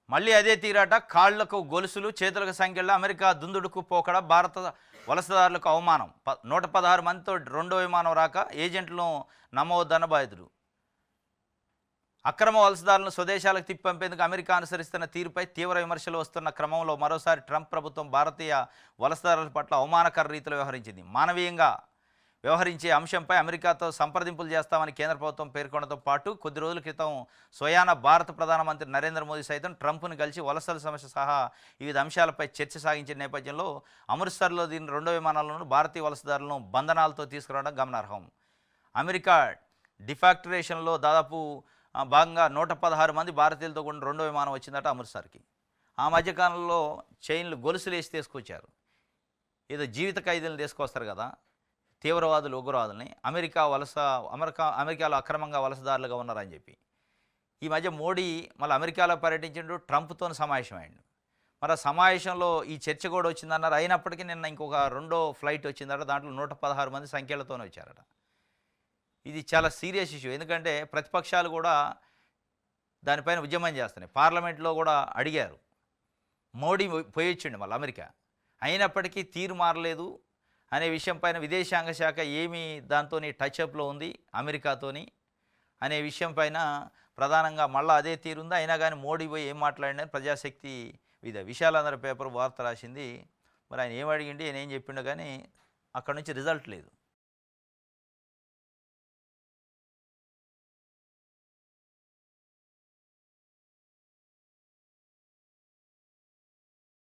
మళ్ళీ అదే తీరాట. కాళ్లకు గొలుసులు, చేతులకు సంకెళ్ళు, అమెరికా దుందుడుకు పోకడ, భారత వలసదారులకు అవమానం. 116 మందితో రెండో విమానం రాక ఏజెంట్లను నమ్మవద్దన్న బాధితుడు. అక్రమ వలసదారులను స్వదేశాలకు తిప్పంపేందుకు అమెరికా అనుసరిస్తున్న తీరుపై తీవ్ర విమర్శలు వస్తున్న క్రమంలో మరోసారి ట్రంప్ ప్రభుత్వం భారతీయ వలసదారుల పట్ల అవమానకర రీతిలో వ్యవహరించింది. మానవీయంగా వ్యవహరించే అంశంపై అమెరికాతో సంప్రదింపులు చేస్తామని కేంద్ర ప్రభుత్వం పేర్కొనడంతో పాటు కొద్ది రోజుల క్రితం స్వయాన భారత ప్రధానమంత్రి నరేంద్ర మోదీ సైతం ట్రంప్ను కలిసి వలసల సమస్య సహా వివిధ అంశాలపై చర్చ సాగించిన నేపథ్యంలో అమృత్సర్లో దీని రెండో విమానాలను భారతీయ వలసదారులను బంధనాలతో తీసుకురావడం గమనార్హం. అమెరికా డిఫాక్టరేషన్లో దాదాపు భాగంగా 116 మంది భారతీయులతో కూడిన రెండో విమానం వచ్చిందట అమృత్సర్కి. ఆ మధ్యకాలంలో చైన్లు గొలుసులు వేసి తీసుకొచ్చారు. ఏదో జీవిత ఖైదీలను తీసుకొస్తారు కదా తీవ్రవాదులు, ఉగ్రవాదుల్ని. అమెరికాలో అక్రమంగా వలసదారులుగా ఉన్నారని చెప్పి ఈ మధ్య మోడీ మళ్ళీ అమెరికాలో పర్యటించిండు, ట్రంప్తో సమావేశమైండు. మరి ఆ సమావేశంలో ఈ చర్చ కూడా వచ్చిందన్నారు. అయినప్పటికీ నిన్న ఇంకొక రెండో ఫ్లైట్ వచ్చిందట. దాంట్లో 116 మంది సంఖ్యలతోనే వచ్చారట. ఇది చాలా సీరియస్ ఇష్యూ. ఎందుకంటే ప్రతిపక్షాలు కూడా దానిపైన ఉద్యమం చేస్తున్నాయి. పార్లమెంట్లో కూడా అడిగారు. మోడీ పోయొచ్చిండు మళ్ళీ అమెరికా, అయినప్పటికీ తీరు మారలేదు అనే విషయం పైన విదేశాంగ శాఖ ఏమి దాంతో టచ్అప్లో ఉంది అమెరికాతోని అనే విషయం పైన ప్రధానంగా మళ్ళీ అదే తీరుంది. అయినా కానీ మోడీ పోయి ఏం మాట్లాడినా ప్రజాశక్తి విశాలాంధ్ర పేపర్ వార్త రాసింది. మరి ఆయన ఏం అడిగిండి, ఆయన ఏం చెప్పిండో కానీ అక్కడ నుంచి రిజల్ట్ లేదు.